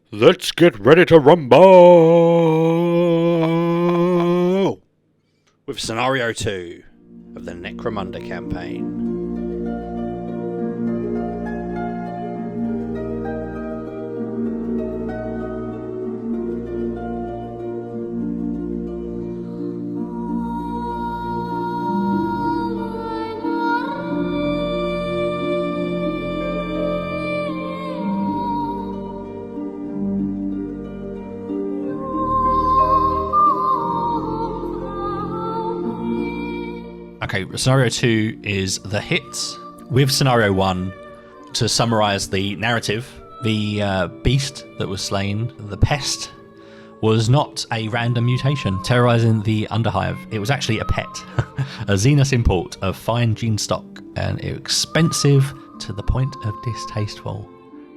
Let's get ready to rumble! With Scenario 2 of the Necromunda campaign. Okay, Scenario 2 is the hits. With Scenario 1, to summarise the narrative, the beast that was slain, the pest, was not a random mutation terrorising the Underhive. It was actually a pet, a Xenos import of fine gene stock, and expensive to the point of distasteful.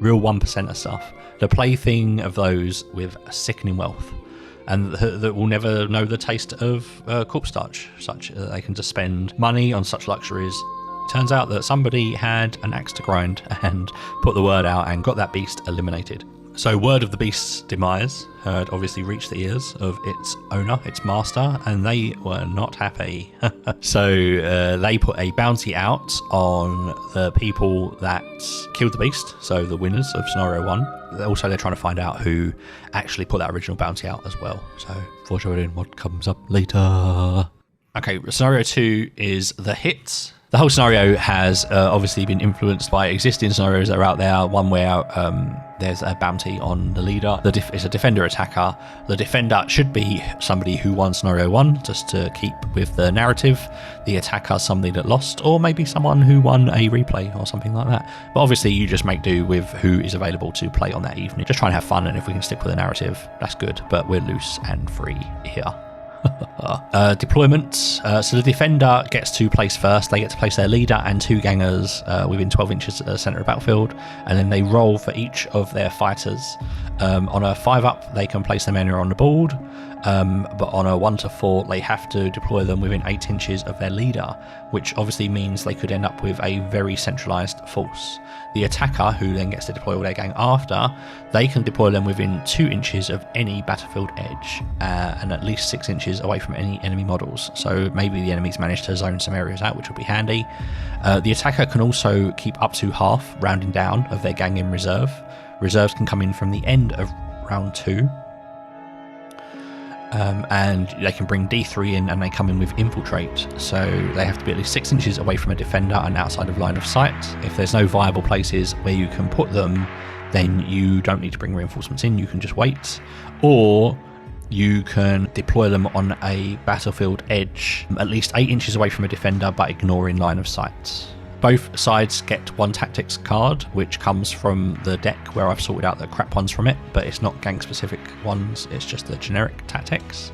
Real 1% stuff. The plaything of those with sickening wealth. And that will never know the taste of corpse starch, such that they can just spend money on such luxuries. Turns out that somebody had an axe to grind and put the word out and got that beast eliminated. So word of the beast's demise had obviously reached the ears of its owner, its master, and they were not happy. So they put a bounty out on the people that killed the beast, so the winners of Scenario 1. Also, they're trying to find out who actually put that original bounty out as well. So, foreshadowing what comes up later. Okay, Scenario 2 is the hits. The whole scenario has obviously been influenced by existing scenarios that are out there. One where there's a bounty on the leader. It's a defender attacker. The defender should be somebody who won Scenario 1, just to keep with the narrative. The attacker, somebody that lost, or maybe someone who won a replay or something like that. But obviously you just make do with who is available to play on that evening. Just try and have fun, and if we can stick with the narrative, that's good. But we're loose and free here. Deployment. So the defender gets to place first. They get to place their leader and two gangers within 12 inches of the centre of the battlefield, and then they roll for each of their fighters. On a 5-up, they can place them anywhere on the board, but on a 1 to 4, they have to deploy them within 8 inches of their leader, which obviously means they could end up with a very centralised force. The attacker, who then gets to deploy all their gang after, they can deploy them within 2 inches of any battlefield edge, and at least 6 inches away from any enemy models. So maybe the enemies manage to zone some areas out, which will be handy. The attacker can also keep up to half, rounding down, of their gang in reserve. Reserves can come in from the end of round 2. And they can bring D3 in, and they come in with infiltrate, so they have to be at least 6 inches away from a defender and outside of line of sight. If there's no viable places where you can put them, then you don't need to bring reinforcements in, you can just wait. Or you can deploy them on a battlefield edge at least 8 inches away from a defender but ignoring line of sight. Both sides get one tactics card, which comes from the deck where I've sorted out the crap ones from it, but it's not gang specific ones, it's just the generic tactics.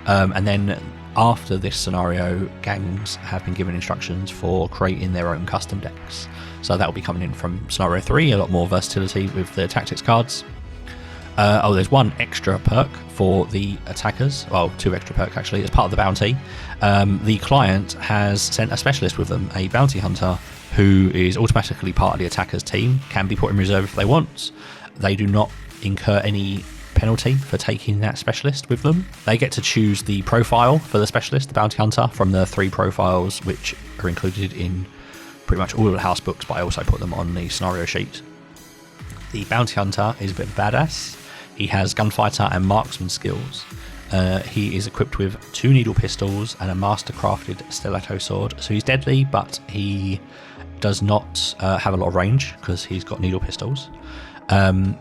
And then after this scenario, gangs have been given instructions for creating their own custom decks. So that will be coming in from Scenario 3, a lot more versatility with the tactics cards. There's one extra perk for the attackers. Well, 2 extra perks actually, as part of the bounty. The client has sent a specialist with them, a bounty hunter, who is automatically part of the attacker's team, can be put in reserve if they want. They do not incur any penalty for taking that specialist with them. They get to choose the profile for the specialist, the bounty hunter, from the 3 profiles which are included in pretty much all of the house books, but I also put them on the scenario sheet. The bounty hunter is a bit of a badass. He has gunfighter and marksman skills. He is equipped with 2 needle pistols and a master crafted stiletto sword. So he's deadly, but he does not have a lot of range because he's got needle pistols.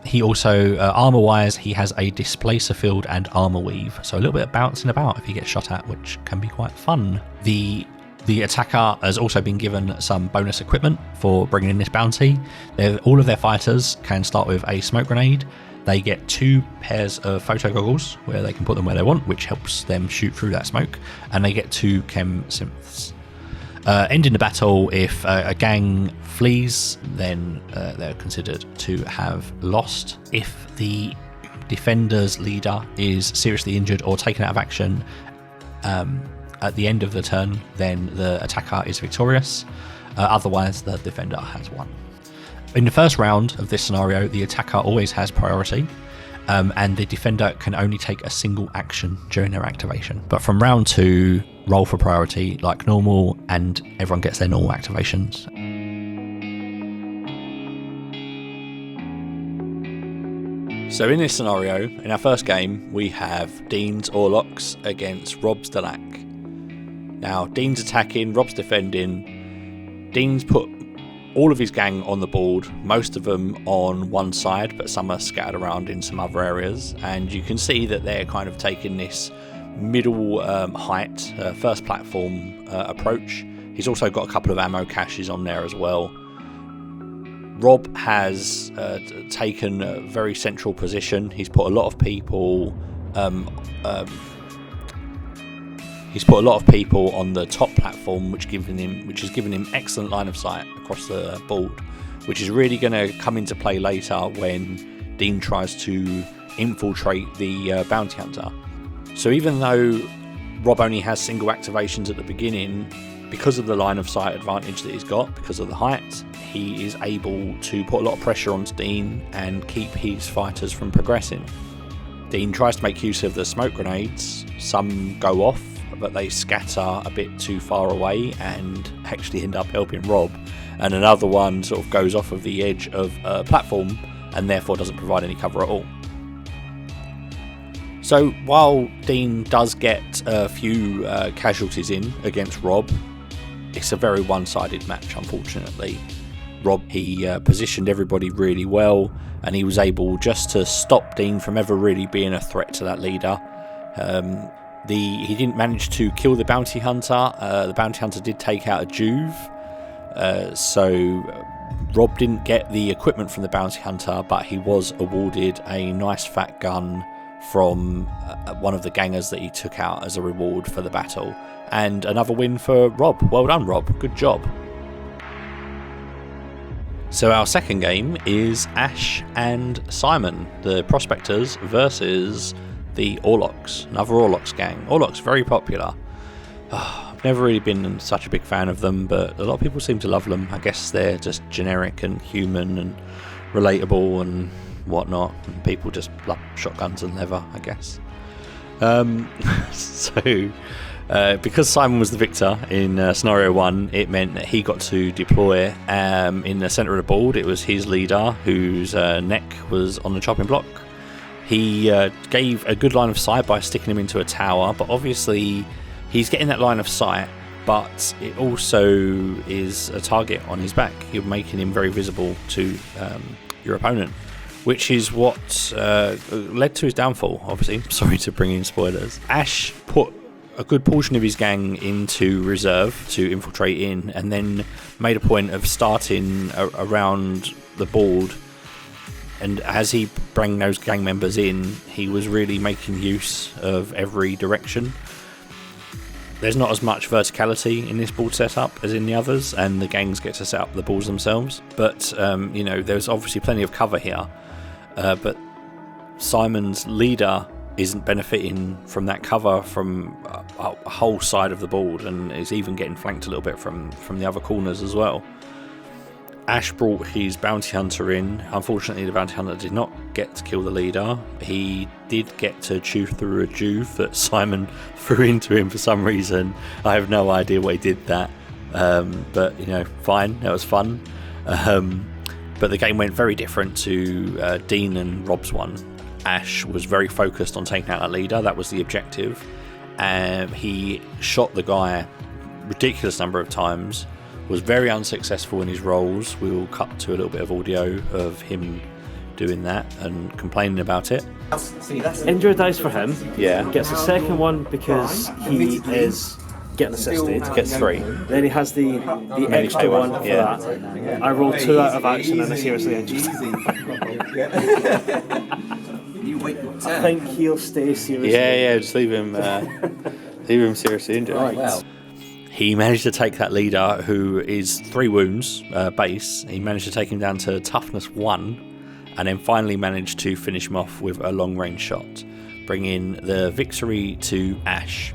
He also, armor-wise, he has a displacer field and armor weave. So a little bit of bouncing about if he gets shot at, which can be quite fun. The attacker has also been given some bonus equipment for bringing in this bounty. All of their fighters can start with a smoke grenade. They get 2 pairs of photo goggles where they can put them where they want, which helps them shoot through that smoke. And they get 2 chem synths. Ending the battle, if a gang flees, then they're considered to have lost. If the defender's leader is seriously injured or taken out of action, at the end of the turn, then the attacker is victorious. Otherwise, the defender has won. In the first round of this scenario, the attacker always has priority, and the defender can only take a single action during their activation. But from round 2, roll for priority like normal, and everyone gets their normal activations. So in this scenario, in our first game, we have Dean's Orlocks against Rob's Delac. Now, Dean's attacking, Rob's defending. Dean's put all of his gang on the board, most of them on one side, but some are scattered around in some other areas. And you can see that they're kind of taking this middle height, first platform approach. He's also got a couple of ammo caches on there as well. Rob has taken a very central position. He's put a lot of people on the top platform, which has given him excellent line of sight across the board, which is really going to come into play later when Dean tries to infiltrate the bounty hunter. So even though Rob only has single activations at the beginning, because of the line of sight advantage that he's got, because of the height, he is able to put a lot of pressure onto Dean and keep his fighters from progressing. Dean tries to make use of the smoke grenades. Some go off, but they scatter a bit too far away and actually end up helping Rob. And another one sort of goes off of the edge of a platform and therefore doesn't provide any cover at all. So while Dean does get a few casualties in against Rob, it's a very one-sided match, unfortunately. Rob, he positioned everybody really well, and he was able just to stop Dean from ever really being a threat to that leader. He didn't manage to kill the bounty hunter. The bounty hunter did take out a Juve, so Rob didn't get the equipment from the bounty hunter, but he was awarded a nice fat gun from one of the gangers that he took out as a reward for the battle. And another win for Rob. Well done, Rob. Good job. So our second game is Ash and Simon, the Prospectors, versus the Orlocks, another Orlocks gang. Orlocks, very popular. I've never really been such a big fan of them, but a lot of people seem to love them. I guess they're just generic and human and relatable and whatnot, and people just love shotguns and leather, I guess. Because Simon was the victor in scenario 1, it meant that he got to deploy in the centre of the board. It was his leader whose neck was on the chopping block. He gave a good line of sight by sticking him into a tower, but obviously he's getting that line of sight, but it also is a target on his back. You're making him very visible to your opponent, which is what led to his downfall, obviously. Sorry to bring in spoilers. Ash put a good portion of his gang into reserve to infiltrate in, and then made a point of starting around the board. And as he brought those gang members in, he was really making use of every direction. There's not as much verticality in this board setup as in the others, and the gangs get to set up the boards themselves. But there's obviously plenty of cover here. But Simon's leader isn't benefiting from that cover from a whole side of the board, and is even getting flanked a little bit from the other corners as well. Ash brought his bounty hunter in. Unfortunately, the bounty hunter did not get to kill the leader. He did get to chew through a Juve that Simon threw into him for some reason. I have no idea why he did that, but fine, that was fun. But the game went very different to Dean and Rob's one. Ash was very focused on taking out that leader. That was the objective. He shot the guy a ridiculous number of times, was very unsuccessful in his rolls. We will cut to a little bit of audio of him doing that and complaining about it. Injury dice for him. Yeah. Gets a second one because he is getting assisted. Gets 3. Then he has the extra one for that. I rolled 2 out of action and I seriously injured. I think he'll stay seriously. Yeah, just leave him seriously injured. Right. Wow. He managed to take that leader, who is 3 wounds base. He managed to take him down to toughness 1, and then finally managed to finish him off with a long range shot, bringing the victory to Ash.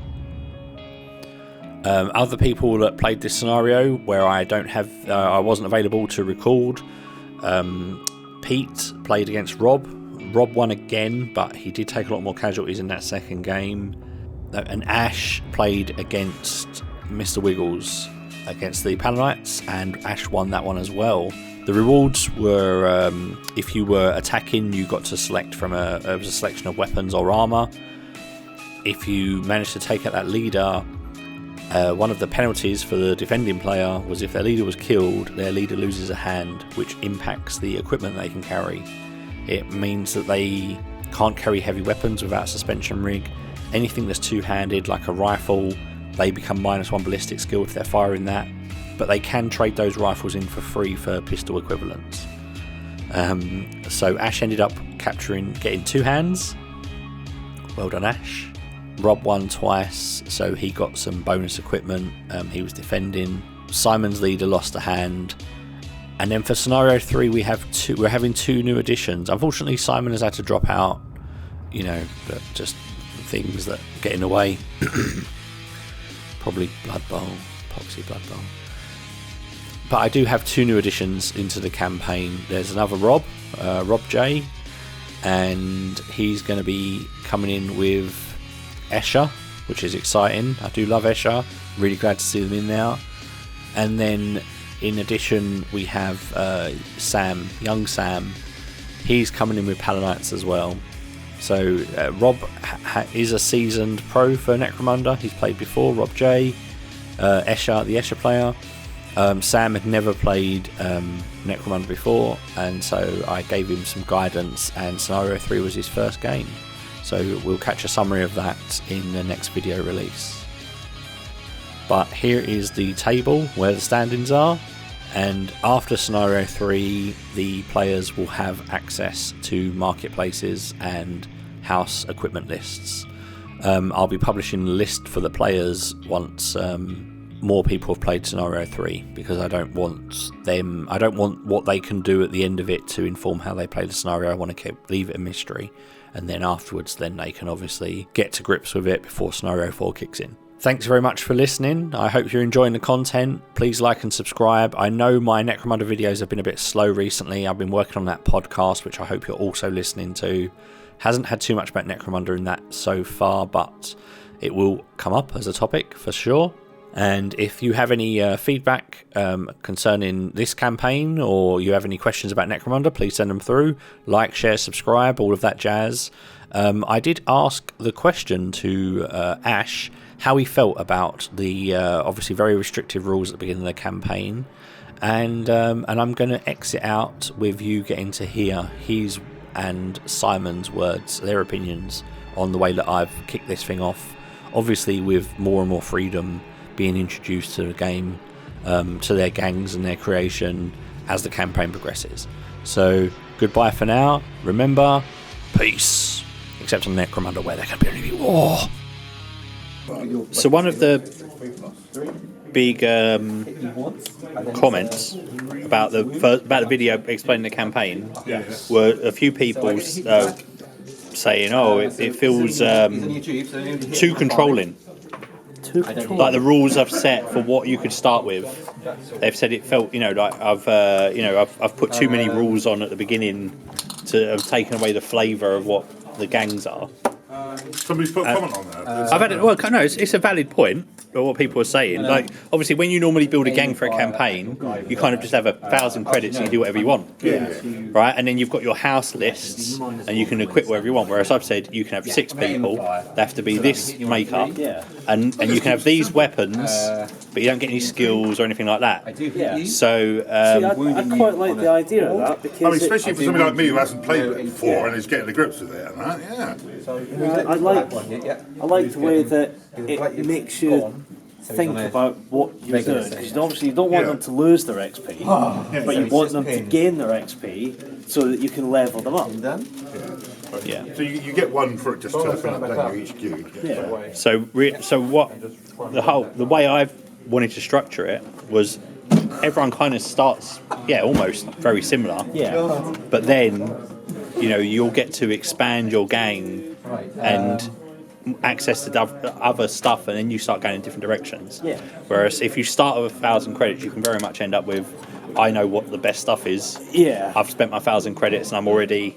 Other people that played this scenario, where I wasn't available to record, Pete played against Rob. Rob won again, but he did take a lot more casualties in that second game. And Ash played against Mr. Wiggles against the Palanites, and Ash won that one as well. The rewards were, if you were attacking, you got to select from a selection of weapons or armour. If you managed to take out that leader, one of the penalties for the defending player was if their leader was killed, their leader loses a hand, which impacts the equipment they can carry. It means that they can't carry heavy weapons without a suspension rig. Anything that's two-handed, like a rifle, they become -1 ballistic skill if they're firing that. But they can trade those rifles in for free for pistol equivalents. So Ash ended up getting 2 hands. Well done, Ash. Rob won twice, so he got some bonus equipment. He was defending. Simon's leader lost a hand. And then for scenario 3, we're having 2 new additions. Unfortunately, Simon has had to drop out. But just things that get in the way. Probably Blood Bowl, Poxy Blood Bowl. But I do have 2 new additions into the campaign. There's another Rob J, and he's going to be coming in with Escher, which is exciting. I do love Escher. Really glad to see them in now. And then in addition, we have Sam, young Sam. He's coming in with Palanites as well. So Rob is a seasoned pro for Necromunda. He's played before. Rob J, Escher, the Escher player. Sam had never played Necromunda before, and so I gave him some guidance, and Scenario 3 was his first game. So we'll catch a summary of that in the next video release. But here is the table where the standings are, and after Scenario 3 the players will have access to marketplaces and house equipment lists. I'll be publishing the list for the players once more people have played Scenario 3, because I don't want what they can do at the end of it to inform how they play the scenario. I want to leave it a mystery, and then afterwards then they can obviously get to grips with it before Scenario 4 kicks in. Thanks very much for listening. I hope you're enjoying the content. Please like and subscribe. I know my Necromunda videos have been a bit slow recently. I've been working on that podcast, which I hope you're also listening to. Hasn't had too much about Necromunda in that so far, but it will come up as a topic for sure. And if you have any feedback concerning this campaign, or you have any questions about Necromunda, please send them through. Like, share, subscribe, all of that jazz. I did ask the question to Ash how he felt about the obviously very restrictive rules at the beginning of the campaign, and I'm going to exit out with you getting to hear his and Simon's words, their opinions on the way that I've kicked this thing off, obviously with more and more freedom being introduced to the game, to their gangs and their creation as the campaign progresses. So goodbye for now. Remember, peace. Except on Necromunda, where there can be only war. So one of the big comments about the video explaining the campaign were a few people saying, "Oh, it feels too controlling." Like the rules I've set for what you could start with, they've said it felt, like I've put too many rules on at the beginning to have taken away the flavour of what the gangs are. Somebody's put a comment on that. I've had it. Well, no, it's a valid point of what people are saying. Like, obviously, when you normally build a gang for a campaign, you kind of just have 1,000 credits and you do whatever you want, right? And then you've got your house lists and you can equip whatever you want. Whereas I've said you can have 6 people. They have to be this makeup, and you can have these weapons, but you don't get any skills or anything like that. So I quite like the idea of that, because especially for somebody like me who hasn't played it before and is getting the grips with it and that. I like the way that it makes you think about what you're doing. Because obviously you don't want them to lose their XP, but you want them to gain their XP so that you can level them up. So you get one for it just turning up, don't you, each queue? So what the way I've wanted to structure it was everyone kind of starts almost very similar. But then you'll get to expand your gang and access to other stuff, and then you start going in different directions. Whereas if you start with 1,000 credits, you can very much end up with I know what the best stuff is. Yeah. I've spent my 1,000 credits and I'm already,